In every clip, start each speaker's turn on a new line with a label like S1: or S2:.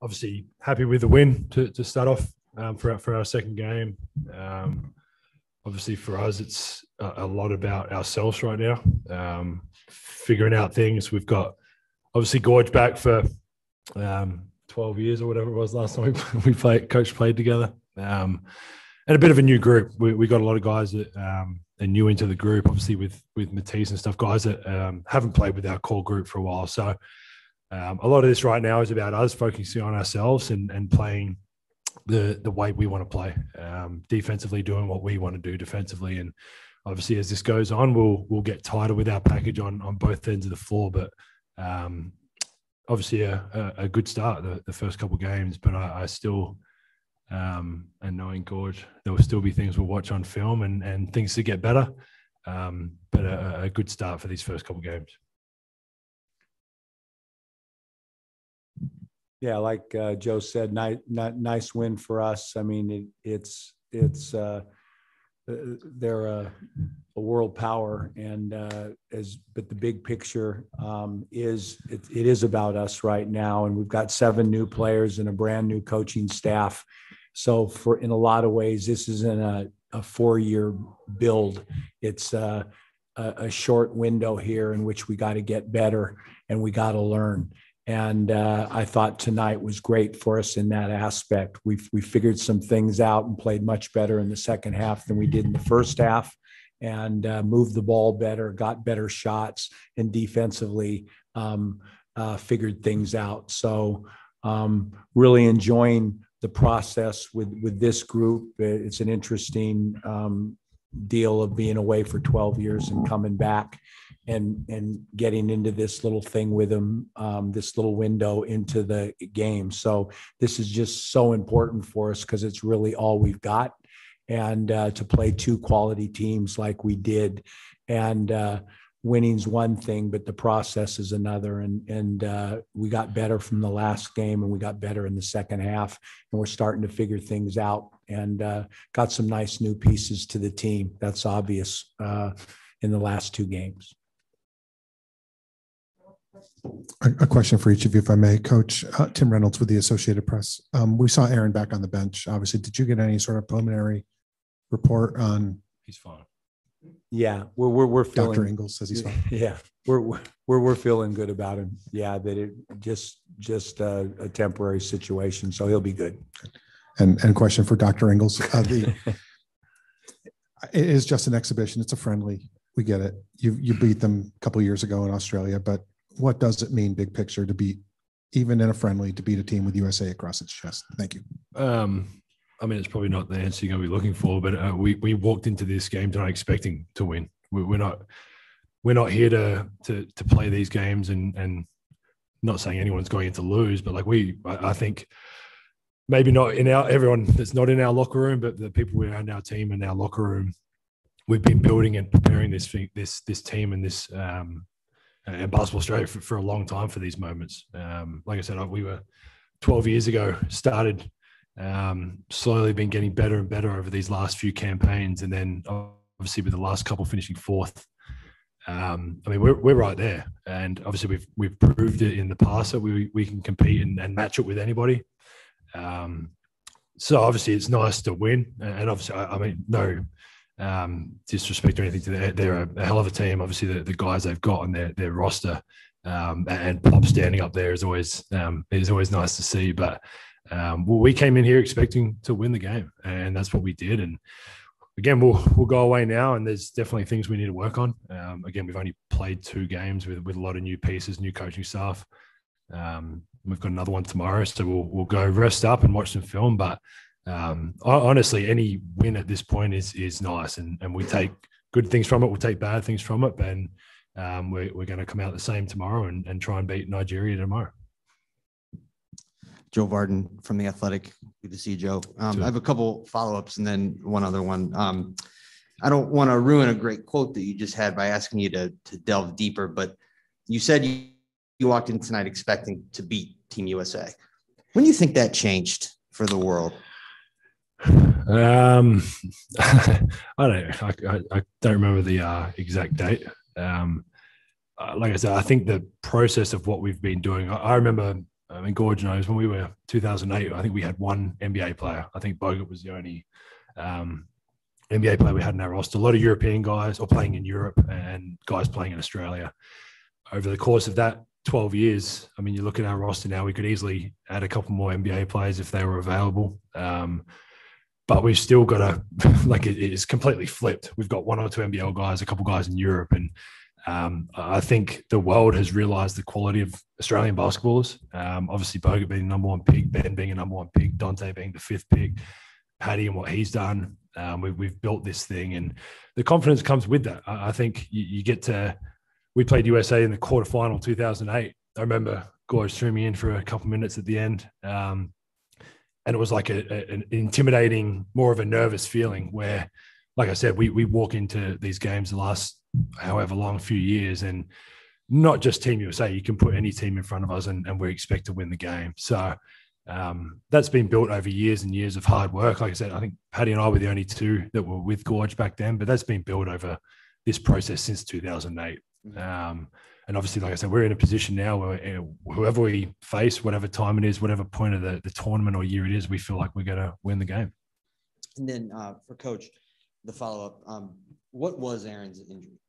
S1: Obviously happy with the win to start off for our second game. Obviously for us, it's a lot about ourselves right now, figuring out things. We've got obviously Goorj back for 12 years or whatever it was last time we played together. And a bit of a new group. We got a lot of guys that are new into the group, obviously with Matisse and stuff, guys that haven't played with our core group for a while. So a lot of this right now is about us focusing on ourselves and playing the way we want to play, defensively, doing what we want to do defensively. And obviously as this goes on, we'll get tighter with our package on both ends of the floor. But obviously a good start the first couple of games, but I still and knowing Goorj, there will still be things we'll watch on film and things to get better, but a good start for these first couple of games.
S2: Yeah, like Joe said, nice win for us. I mean, they're a world power, and but the big picture it is about us right now, and we've got 7 new players and a brand new coaching staff. So in a lot of ways, this isn't a 4-year build. It's a short window here in which we got to get better and we got to learn. And I thought tonight was great for us in that aspect. We figured some things out and played much better in the second half than we did in the first half, and moved the ball better, got better shots, and defensively figured things out. So really enjoying the process with this group. It's an interesting deal of being away for 12 years and coming back and getting into this little thing with them, this little window into the game. So this is just so important for us because it's really all we've got. And to play 2 quality teams like we did, and winning's one thing, but the process is another. And we got better from the last game, and we got better in the second half, and we're starting to figure things out, and got some nice new pieces to the team. That's obvious in the last 2 games.
S3: A question for each of you, if I may. Coach Tim Reynolds with the Associated Press. We saw Aaron back on the bench. Obviously, did you get any sort of preliminary report on?
S1: He's fine.
S2: Yeah, we're feeling.
S3: Dr. Ingles says he's fine.
S2: Yeah, we're feeling good about him. Yeah, that it just a temporary situation, so he'll be good.
S3: And question for Dr. Ingles. It is just an exhibition. It's a friendly. We get it. You beat them a couple of years ago in Australia, but what does it mean, big picture, to beat, even in a friendly, to beat a team with USA across its chest? Thank you.
S1: I mean, it's probably not the answer you're going to be looking for, but we walked into this game not expecting to win. We're not here to play these games, and not saying anyone's going in to lose, but I think maybe not in everyone that's not in our locker room, but the people around our team and our locker room, we've been building and preparing this team and this. And Basketball Australia for a long time for these moments. Like I said, we were 12 years ago, started slowly been getting better and better over these last few campaigns. And then obviously with the last couple finishing 4th, I mean, we're right there. And obviously we've proved it in the past that we can compete and match it with anybody. So obviously it's nice to win. And obviously, I mean, no disrespect or anything to them. They're a hell of a team. Obviously, the guys they've got on their roster, and Pop standing up there is always nice to see. But we came in here expecting to win the game, and that's what we did. And again, we'll go away now, and there's definitely things we need to work on. Again, we've only played 2 games with a lot of new pieces, new coaching staff. We've got another one tomorrow, so we'll go rest up and watch some film. But honestly, any win at this point is nice, and we take good things from it. We'll take bad things from it, and we're going to come out the same tomorrow and try and beat Nigeria tomorrow.
S4: Joe Varden from The Athletic. Good to see you, Joe. I have a couple follow-ups and then one other one. I don't want to ruin a great quote that you just had by asking you to delve deeper, but you said you walked in tonight expecting to beat Team USA. When do you think that changed for the world?
S1: I don't know. I don't remember the exact date. like I said, I think the process of what we've been doing, I remember, I mean, Goorjian knows when we were 2008, I think we had one NBA player. I think Bogut was the only NBA player we had in our roster. A lot of European guys or playing in Europe and guys playing in Australia. Over the course of that 12 years, I mean, you look at our roster now, we could easily add a couple more NBA players if they were available. But we've still got to, like, it is completely flipped. We've got one or two NBL guys, a couple guys in Europe. And I think the world has realized the quality of Australian basketballers. Obviously, Bogut being the number one pick, Ben being a number one pick, Dante being the fifth pick, Paddy and what he's done. We've built this thing, and the confidence comes with that. I think you get to, we played USA in the quarterfinal 2008. I remember Gorge threw me in for a couple minutes at the end. And it was like an intimidating, more of a nervous feeling where, like I said, we walk into these games the last however long few years, and not just Team USA, you can put any team in front of us and we expect to win the game. So that's been built over years and years of hard work. Like I said, I think Paddy and I were the only two that were with Gorge back then, but that's been built over this process since 2008. And obviously, like I said, we're in a position now where whoever we face, whatever time it is, whatever point of the tournament or year it is, we feel like we're going to win the game.
S4: And then for Coach, the follow-up, what was Aaron's injury?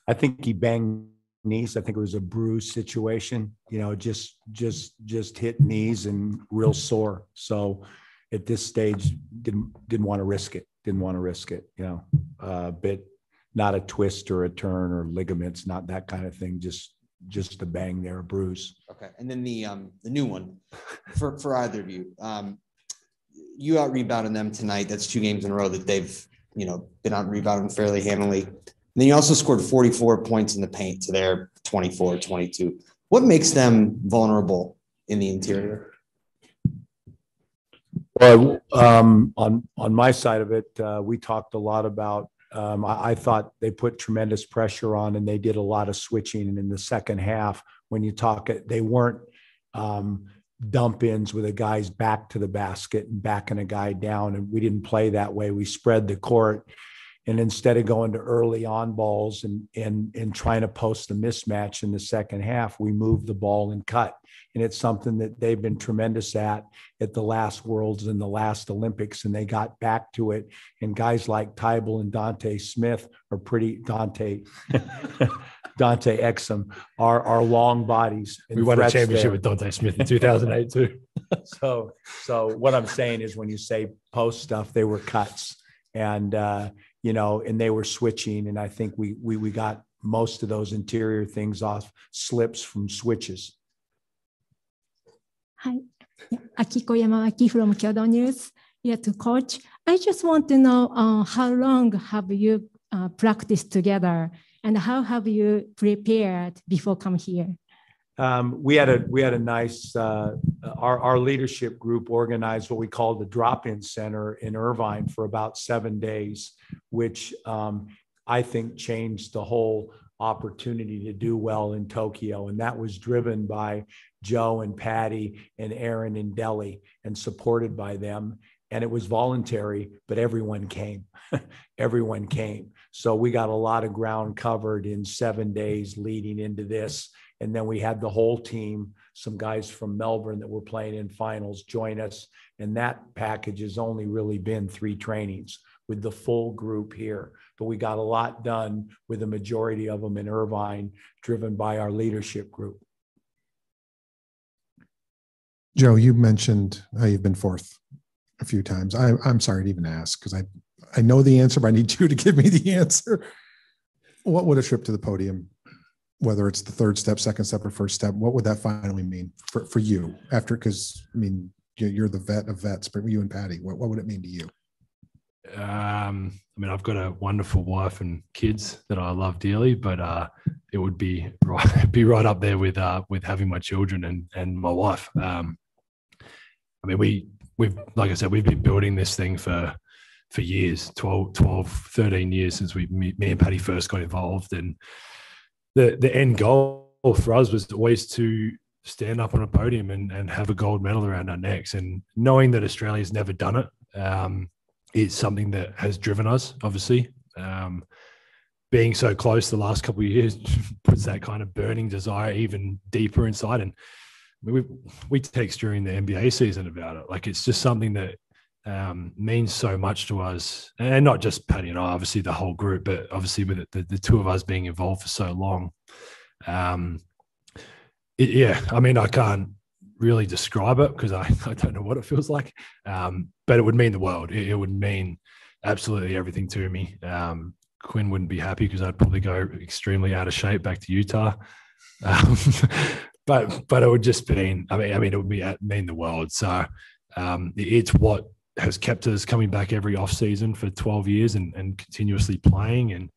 S2: I think he banged knees. I think it was a bruise situation, just hit knees and real sore. So at this stage, didn't want to risk it. But not a twist or a turn or ligaments, not that kind of thing. Just a bang there, a bruise.
S4: Okay. And then the new one for either of you, you out rebounded them tonight. That's 2 games in a row that they've, been out rebounding fairly handily. And then you also scored 44 points in the paint to their 24, 22. What makes them vulnerable in the interior?
S2: Well, on my side of it, we talked a lot about, I thought they put tremendous pressure on, and they did a lot of switching. And in the second half, when you talk it, they weren't dump ins with a guy's back to the basket and backing a guy down. And we didn't play that way. We spread the court. And instead of going to early on balls and trying to post the mismatch in the second half, we moved the ball and cut. And it's something that they've been tremendous at the last Worlds and the last Olympics, and they got back to it. And guys like Tybal and Dante Smith are Dante Exum are long bodies.
S1: We won a championship with Dante Smith in 2008 too.
S2: So what I'm saying is, when you say post stuff, they were cuts. And and they were switching, and I think we got most of those interior things off slips from switches.
S5: Hi, Akiko Yamawaki from Kyoto News. Yeah, to Coach, I just want to know how long have you practiced together, and how have you prepared before come here?
S2: We had a nice our leadership group organized what we called the drop-in center in Irvine for about 7 days, which I think changed the whole opportunity to do well in Tokyo. And that was driven by Joe and Patty and Aaron in Delhi and supported by them. And it was voluntary, but everyone came. Everyone came. So we got a lot of ground covered in 7 days leading into this. And then we had the whole team, some guys from Melbourne that were playing in finals, join us. And that package has only really been 3 trainings with the full group here. But we got a lot done with the majority of them in Irvine, driven by our leadership group.
S3: Joe, you mentioned how you've been fourth a few times. I'm sorry to even ask, because I know the answer, but I need you to give me the answer. What would a trip to the podium, whether it's the third step, second step, or first step, what would that finally mean for you after? Because I mean, you're the vet of vets, but you and Patty, what would it mean to you?
S1: I mean, I've got a wonderful wife and kids that I love dearly, but it would be right up there with having my children and my wife. I mean, we've like I said, we've been building this thing for years, 12, 13 years since me and Patty first got involved. And the end goal for us was always to stand up on a podium and have a gold medal around our necks. And knowing that Australia's never done it is something that has driven us, obviously. being so close the last couple of years puts that kind of burning desire even deeper inside. And we text during the NBA season about it. Like, it's just something that means so much to us, and not just Paddy and I, obviously the whole group, but obviously with the two of us being involved for so long. Yeah, I mean, I can't really describe it because I don't know what it feels like, but it would mean the world. It would mean absolutely everything to me. Quinn wouldn't be happy because I'd probably go extremely out of shape back to Utah. But it would just mean, I mean, it would mean the world. So it's what has kept us coming back every off season for 12 years and continuously playing and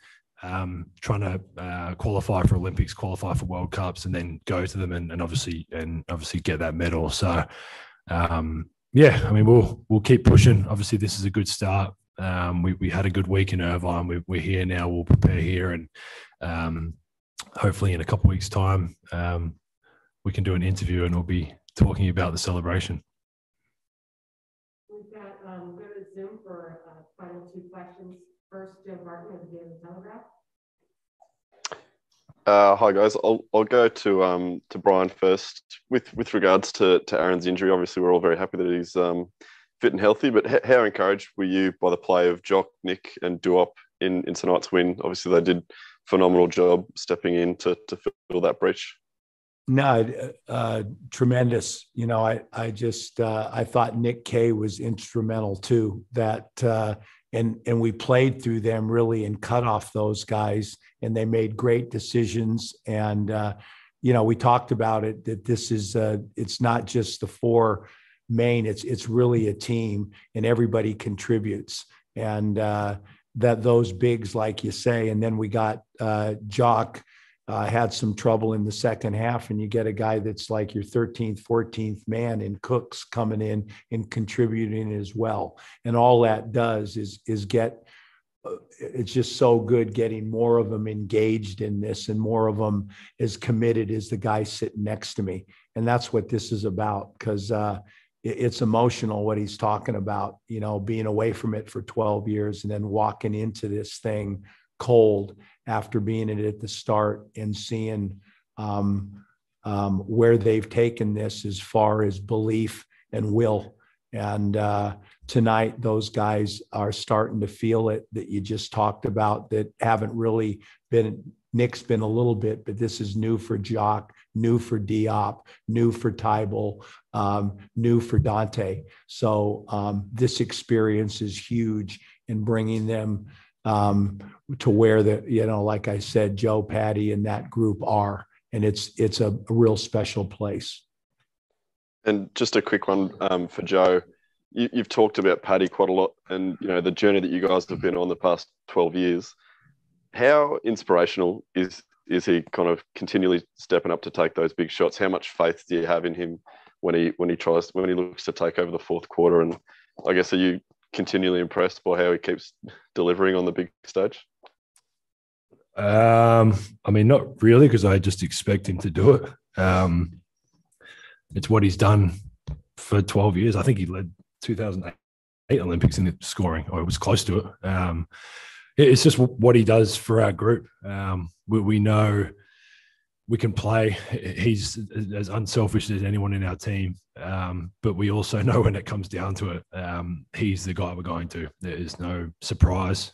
S1: trying to qualify for Olympics, qualify for World Cups, and then go to them and obviously get that medal. So yeah, I mean, we'll keep pushing. Obviously, this is a good start. We had a good week in Irvine. We're here now. We'll prepare here, and hopefully in a couple of weeks' time, we can do an interview and we'll be talking about the celebration.
S6: We've got go to Zoom for final two questions. First, Joe Barton of the Daily Telegraph.
S7: Hi guys, I'll go to Brian first with regards to Aaron's injury. Obviously, we're all very happy that he's fit and healthy. But how encouraged were you by the play of Jock, Nick, and Duop in tonight's win? Obviously, they did a phenomenal job stepping in to fill that breach.
S2: No, tremendous. You know, I just I thought Nick Kay was instrumental too. That and we played through them really and cut off those guys, and they made great decisions. And you know, we talked about it that this is it's not just the four main. It's really a team, and everybody contributes. And that those bigs, like you say, and then we got Jock. Had some trouble in the second half, and you get a guy that's like your 13th, 14th man in Cooks coming in and contributing as well. And all that does is get, it's just so good getting more of them engaged in this and more of them as committed as the guy sitting next to me. And that's what this is about, because it's emotional what he's talking about, you know, being away from it for 12 years and then walking into this thing cold after being in it at the start and seeing where they've taken this as far as belief and will. And tonight, those guys are starting to feel it that you just talked about, that haven't really been. Nick's been a little bit, but this is new for Jock, new for Diop, new for Tybal, new for Dante. So this experience is huge in bringing them to where like I said, Joe, Patty, and that group are, and it's a real special place.
S7: And just a quick one for Joe. You've talked about Paddy quite a lot, and you know the journey that you guys have been on the past 12 years. How inspirational is he kind of continually stepping up to take those big shots? How much faith do you have in him when he looks to take over the fourth quarter? And I guess, are you continually impressed by how he keeps delivering on the big stage?
S1: I mean, not really, because I just expect him to do it. It's what he's done for 12 years. I think he led 2008 Olympics in the scoring, or it was close to it. It's just what he does for our group. We know we can play. He's as unselfish as anyone in our team. But we also know when it comes down to it, he's the guy we're going to. There is no surprise.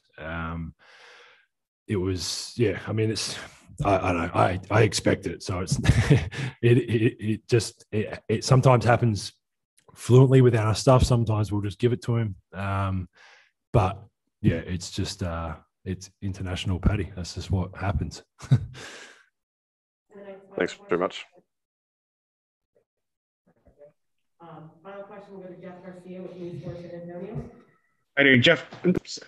S1: It was, yeah, I mean, I don't know. I expect it. So it's, it sometimes happens fluently with our stuff. Sometimes we'll just give it to him. But yeah, it's just, it's international Paddy. That's just what happens.
S7: Thanks very much.
S6: Final question will go to Jeff Garcia with News Force San Antonio.
S8: Hi there, Jeff. Oops.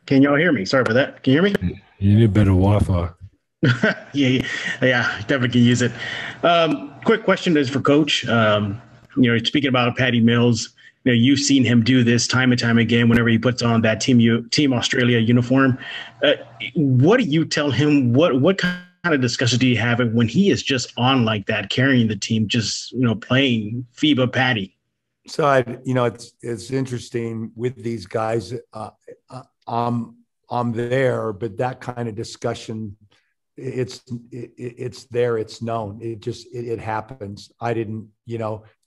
S8: Can y'all hear me? Sorry about that. Can you hear me?
S1: You need better Wi-Fi.
S8: yeah, definitely can use it. Quick question is for Coach. Speaking about Patty Mills, you've seen him do this time and time again whenever he puts on that Team Australia uniform. What do you tell him? What kind of discussion do you have when he is just on like that, carrying the team, just playing FIBA Patty?
S2: So it's interesting with these guys. I'm I'm there, but that kind of discussion, it's there, it's known. It happens. I didn't,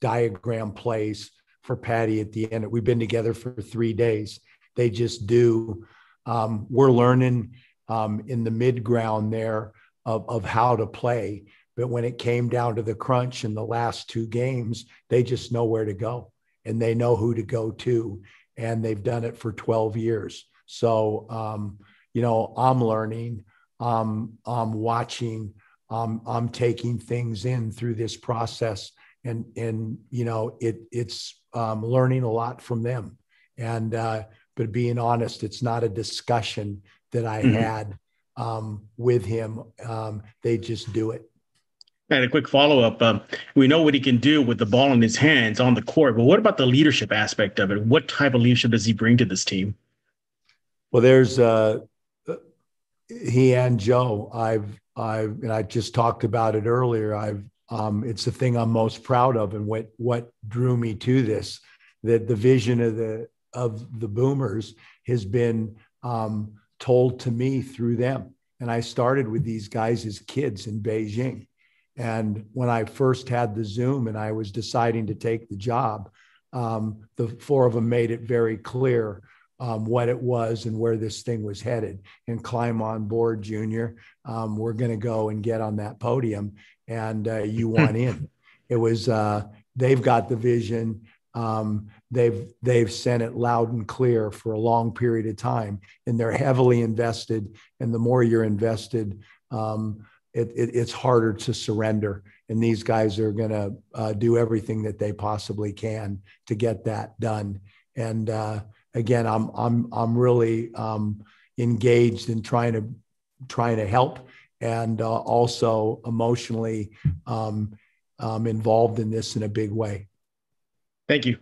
S2: diagram plays for Patty at the end. We've been together for 3 days. They just do. We're learning in the mid ground there of how to play. But when it came down to the crunch in the last 2 games, they just know where to go and they know who to go to. And they've done it for 12 years. So, I'm learning, I'm watching, I'm taking things in through this process and it's learning a lot from them. And, but being honest, it's not a discussion that I had with him. They just do it.
S8: And a quick follow-up. We know what he can do with the ball in his hands on the court, but what about the leadership aspect of it? What type of leadership does he bring to this team?
S2: Well, there's he and Joe. And I just talked about it earlier. It's the thing I'm most proud of, and what drew me to this. That the vision of the Boomers has been told to me through them. And I started with these guys as kids in Beijing. And when I first had the Zoom and I was deciding to take the job, the 4 of them made it very clear what it was and where this thing was headed. And climb on board, Junior. We're going to go and get on that podium, and you want in. It was they've got the vision. They've sent it loud and clear for a long period of time, and they're heavily invested. And the more you're invested, it's harder to surrender. And these guys are going to do everything that they possibly can to get that done. And again, I'm really engaged in trying to help, and also emotionally involved in this in a big way.
S8: Thank you.